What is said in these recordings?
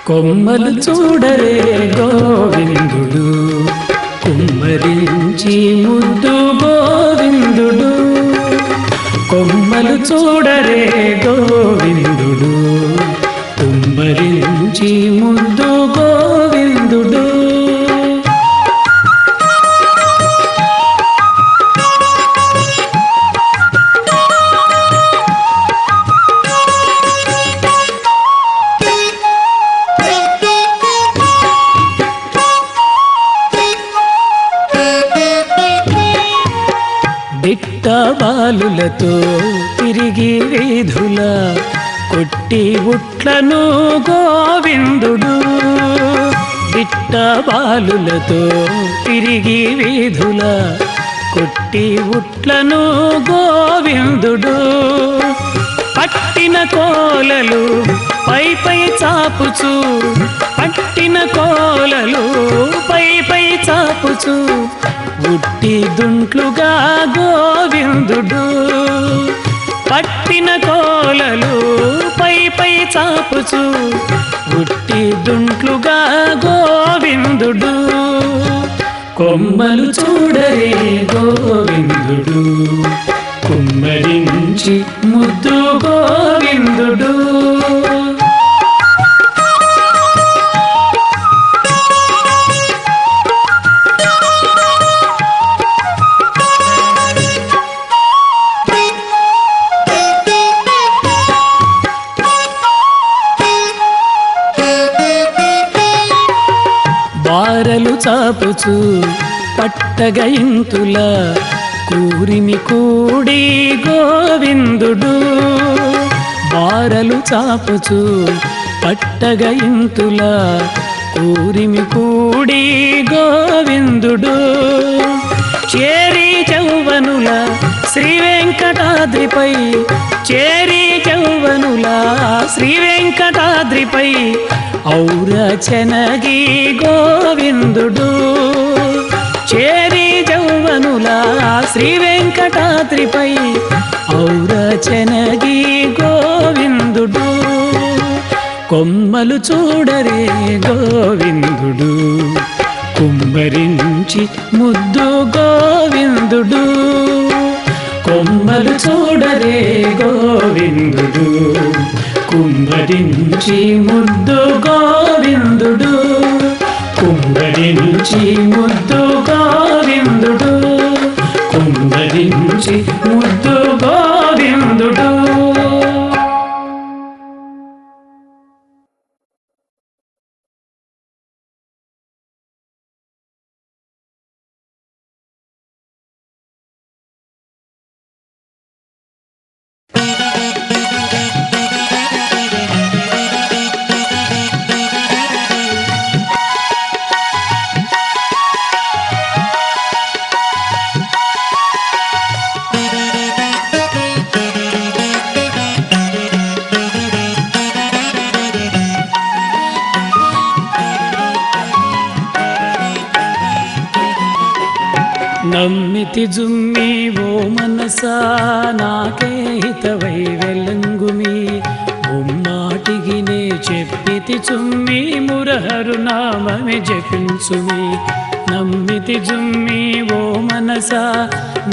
కొమ్మలు చూడరే గోవిందుడు, కుమ్మరించి ముద్దు గోవిందుడు. కొమ్మలు చూడరే గోవిందుడు, కుమ్మరించి ముద్దు గోవిందుడు. దిట్ట బాలులతో తిరిగి వీధుల కొట్టి ఉట్లను గోవిందుడు. దిట్ట బాలులతో తిరిగి వీధుల కొట్టి ఉట్లను గోవిందుడు. పట్టిన కోలలు పై పై చాపుచు, పట్టిన కోలలు పై పై చాపుచు, ఉట్టి దుంట్లుగా గోవిందుడు. పట్టిన కోలలు పై పై చాపుచు, ఉట్టి దుంట్లుగా గోవిందుడు. కొమ్మలు చూడరే గోవిందుడు, కుమ్మరించి ముద్దు గోవిందుడు. బారలు చాపుచు పట్టగ ఇంతుల కూరిమి కూడి గోవిందుడు. బారలు చాపుచు పట్టగ ఇంతుల కూరిమి కూడి గోవిందుడు. చేరి చౌవనుల శ్రీ వెంకటాద్రిపై, చేరి చౌవనుల శ్రీ వెంకటాద్రిపై ఔరచనగి గోవిందుడు. చేరి చౌవనుల శ్రీ వెంకటాద్రిపై ఔరచనగి గోవిందుడు. కొమ్మలు చూడరే గోవిందుడు, కుమ్మరించి ముద్దు గోవిందుడు. కొమ్మలు చూడరే గోవిందుడు, కుమ్మరించి ముద్దు గోవిందుడు. కుమ్మరించి ముద్దు గోవిందుడు, కుమ్మరించి ముద్దు గోవిందుడు. నమ్మితి జుమ్మి ఓ మనసా నాకే హితవై వెలంగుమి. ముమ్మాటికి నే చెప్పితి చుమ్మి మురహరు నామమి జపించుమి. నమ్మితి జుమ్మి ఓ మనసా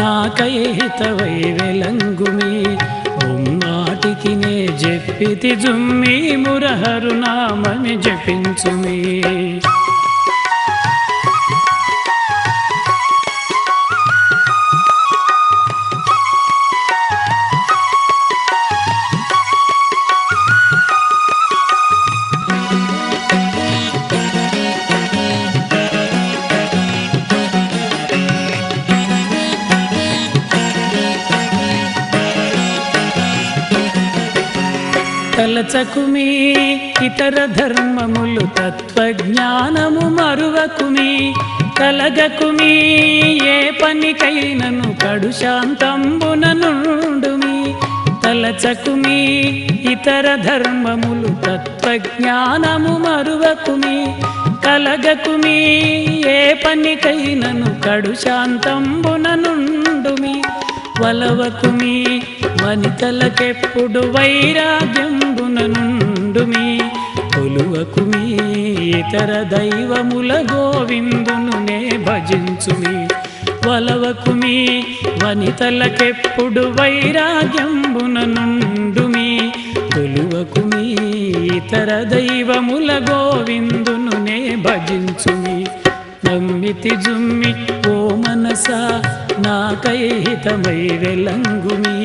నాకై హితవై వెలంగుమి. ముమ్మాటికి నే చెప్పితి జుమ్మి మురహరు నామమి జపించుమి. తలచకుమీ ఇతర ధర్మములు తత్వజ్ఞానము మరువకుమీ కలగకుమీ ఏ పనికైనను కడు శాంతంబున నుండుమీ తలచకుమీ ఇతర ధర్మములు తత్వజ్ఞానము మరువకుమీ కలగకుమీ ఏ పనికైనను కడు శాంతంబున నుండుమీ వలవకుమీ వనితలకెప్పుడు వైరాగ్యంబున నుండుమీ కొలువకుమీ ఇతర దైవముల గోవిందును నే భజించుమీ వలవకుమీ వనితలకెప్పుడు వైరాగ్యంబున నుండుమీ కొలువకుమీ ఇతర దైవముల గోవిందును నే భజించుమీ నమ్మితి జుమ్మి ఓ మనసా నాకై హితమై వెలంగుమీ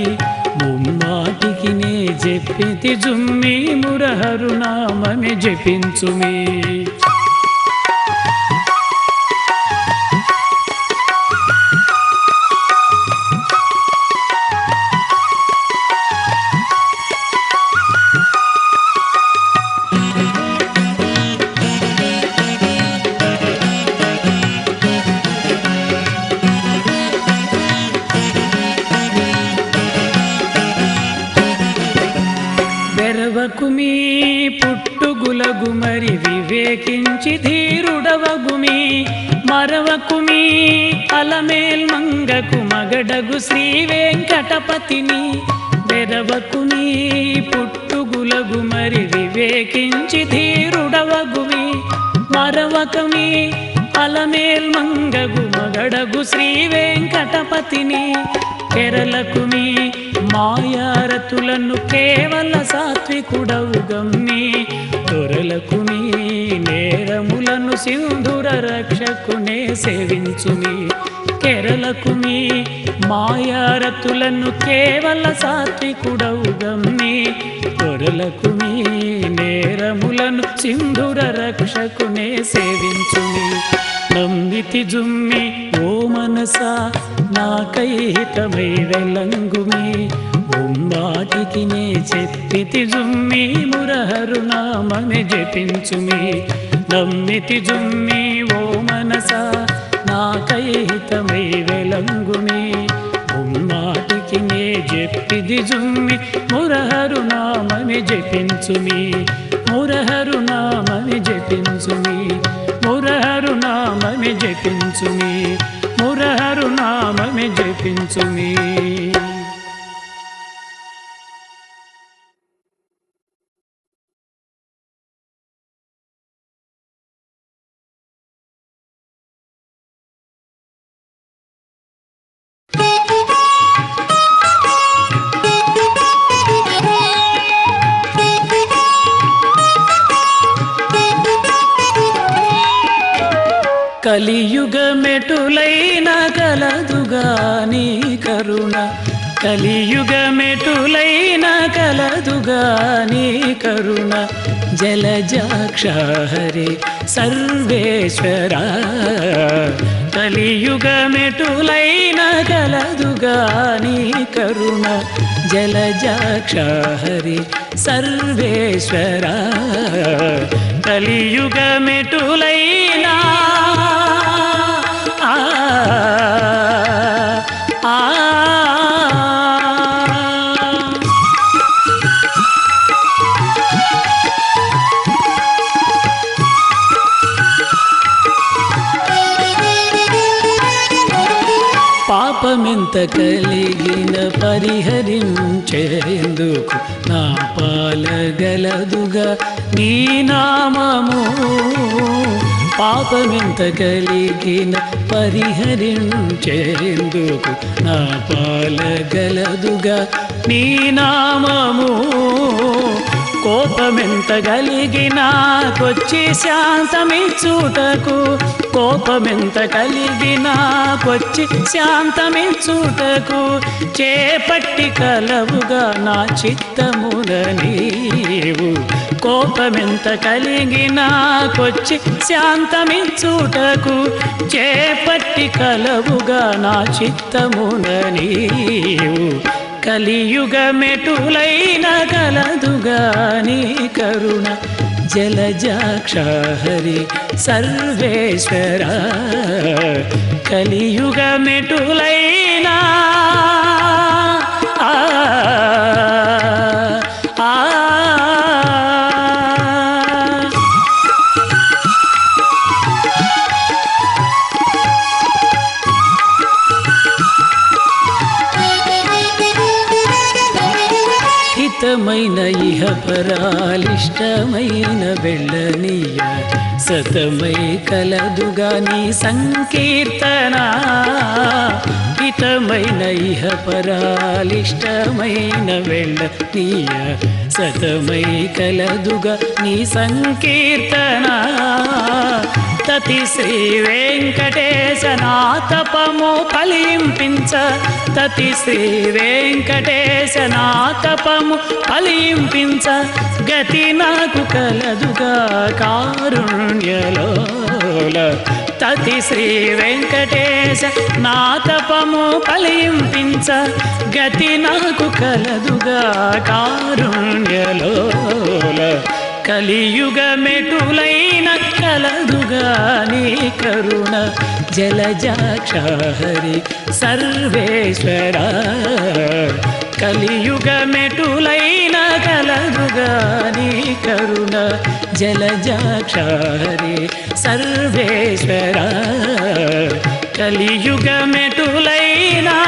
ముమ్మాటికి నే చెప్పితి జుమ్మి మురహరు నామమే జపించుమీ బెరవకుమీ పుట్టుగులగు మరి వివేకించి ధీరుడవగుమీ మరవకుమీ అలమేల్ మంగకు మగడగు శ్రీ వెంకటపతిని బెరవకుమీ పుట్టుగులగు మరి వివేకించి ధీరుడవగుమీ మరవకమీ అలమేల్ మంగగు మగడగు శ్రీ వెంకటపతిని కెరలకుమీ మాయారతులను కేవల సాత్వికుడవు గమ్మి దొరలకుమీ నేరములను సింధుర రక్షకునే సేవించుమీ కెరలకుమీ మాయారతులను కేవల సాత్వికుడవు గమ్మి దొరలకుమీ నేరములను సింధుర రక్షకునే సేవించుమీ నమ్మితి జుమ్మి ఓ మనసా నాకై హితమై వెలంగుమీ ముమ్మాటికి నే చెప్పితి జుమ్మి మురహరు నామమే జపించుమీ నమ్మితి జుమ్మి ఓ మనసా నాకై హితమై వెలంగుమీ ముమ్మాటికి నే చెప్పిది జుమ్మి మురహరు నామమే జపించుమీ మురహరు నామమే జపించుమీ మురహరు నామమే జపించుమీ మురహరు నామమే జపించుమీ కలియుగమెటులైన కలదుగా నీ కరుణ కలియుగమెటులైన కలదుగా నీ కరుణ జలజాక్ష హరి సర్వేశ్వరా కలియుగమెటులైన కలదుగా నీ కరుణ జలజాక్ష హరి సర్వేశ్వరా కలియుగమెటులైనా పాపమెంత కలిగిన పరిహరించేందుకు నా పాలగలదుగా నీ నామము పాపమెంత కలిగిన పరిహరించేందుకు నా పాలగలదుగా నీ నామము కోపమెంత కలిగినా కొచ్చి శాంతమిచ్చుటకు కోపమెంత కలిగినా కొచ్చి శాంతమిచ్చుటకు చేపట్టి కలవుగా నా చిత్తమున నీవు కోపమెంత కలిగినా కొచ్చి శాంతమిచ్చుటకు చేపట్టి కలవుగా నా చిత్తమున నీవు కలియుగమెటులైన కలదుగా నీ కరుణ జలజాక్ష హరి సర్వేశ్వర కలియుగమెటులైనా హితమైన ఇహ పరాలిష్టమైన వెళ్ళనీయ సతమై కలదుగా నీ సంకీర్తన హితమైన ఇహ పరాలిష్టమైన వెళ్ళనీయ సతమై కలదుగా నీ సంకీర్తన తతి శ్రీ వెంకటేశ నాతపము ఫలింపించ తతి శ్రీ వెంకటేశ నాతపము ఫలింపించ గతి నాకు కలదుగా కారుణ్యలోల తతి శ్రీ వెంకటేశ నాతపము ఫలింపించ గతి నాకు కలదుగా కారుణ్యలోల కలియుగమెటులైన కలదుగా నీ కరుణ జలజాక్ష హరి సర్వేశ్వర కలియుగమెటులైన కలదుగా నీ కరుణ జలజాక్ష హరి సర్వేశ్వర కలియుగమెటులైనా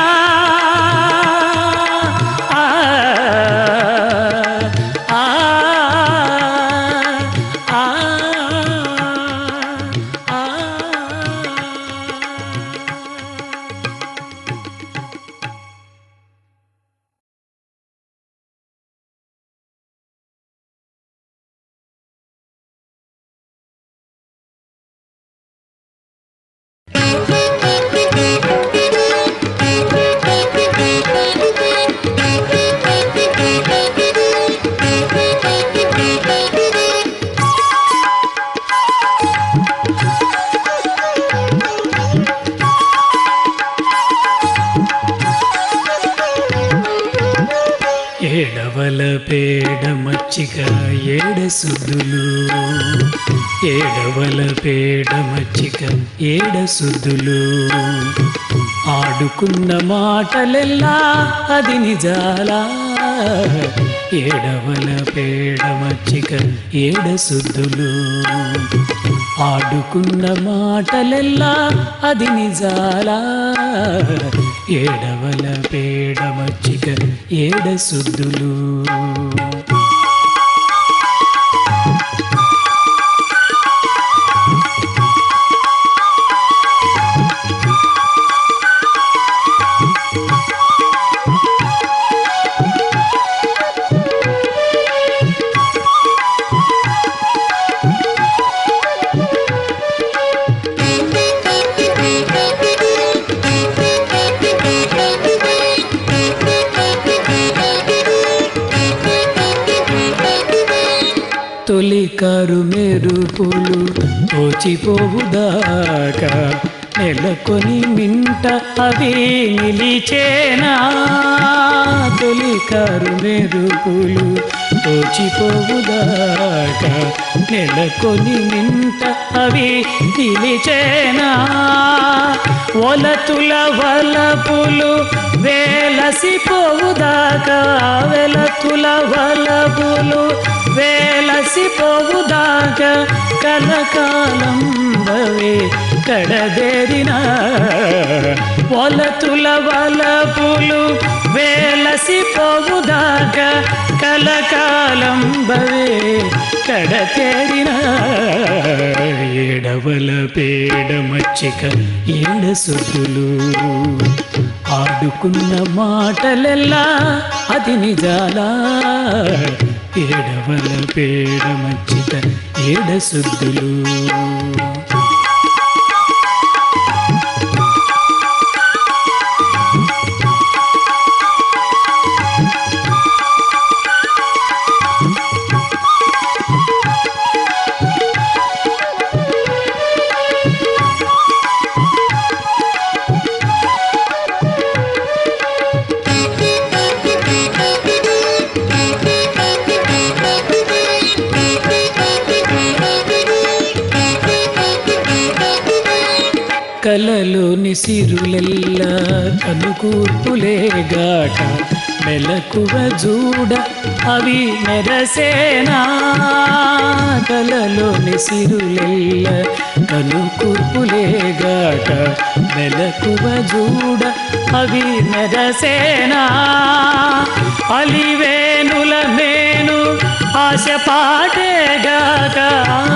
ఏడవల పేడ మచ్చిక ఏడసుద్దులు ఏడవల పేడ మచ్చిక ఏడసుద్దులు ఆడుకున్న మాటలెల్లా అది నిజాలా ఏడవల పేడ మచ్చిక ఏడసుద్దులు ఆడుకున్న మాటలెల్లా అది నిజాలా ఏడవల పేడ మచ్చిక ఏడసుద్దులు తొలికారు మెరుపులు తోచిపోవుదాకా నెలకొని మింట అవి నిలిచేనా తొలికారు మెరుపులు తోచిపోవుదాకా నెలకొని మింట అవి నిలిచేనా ఒలతుల వలపులు వేలసిపోవుదాకా వెలతుల వలపులు వేలసిపోవుదాకా కలకాలం భవే కడదేరిన ఒలతుల వలపులు వేలసిపోవుదాకా కలకాలం భవే కడతేరిన ఏడవల పేడ మచ్చిక ఏడసుద్దులు ఆడుకున్న మాటలెల్లా అది నిజాలా ఏడవల పేడ మచ్చిక ఏడసుద్దులు కలలోని సిరులెల్ల కనుకూర్పులేగాక మెలకువ జూడ అవి మెరసేనా కలలోని సిరులెల్ల కనుకూర్పులేగాక మెలకువ జూడ అవి మెరసేనా అలివేనుల మేను ఆశ పాటేగాక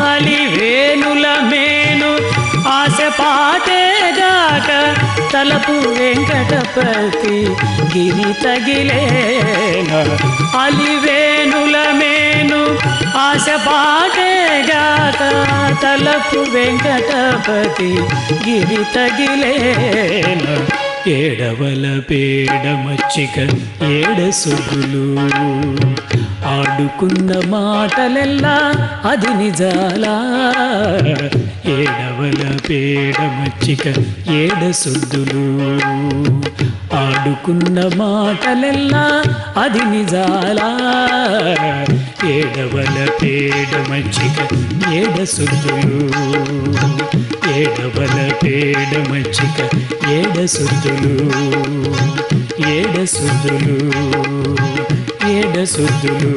అలివేనుల మేను ఆశ పాటేగాక తలపు వెంకటపతి గిరి తగిలేనా అలివేనుల మేను ఆశ పాటేగాక తలపు వెంకటపతి గిరి తగిలేనా ఏడవల పేడ మచ్చిక ఏడసుగులు ఆడుకున్న మాటలెల్లా అది నిజాలా ఏడవల పేడ మచ్చిక ఏడసుద్దులు ఆడుకున్న మాటలెల్లా అది నిజాలా ఏడవల పేడ మచ్చిక ఏడసుద్దులు ఏడవల పేడ మచ్చిక ఏడసుద్దులు ఏడసుద్దులు ఏడసుద్దులు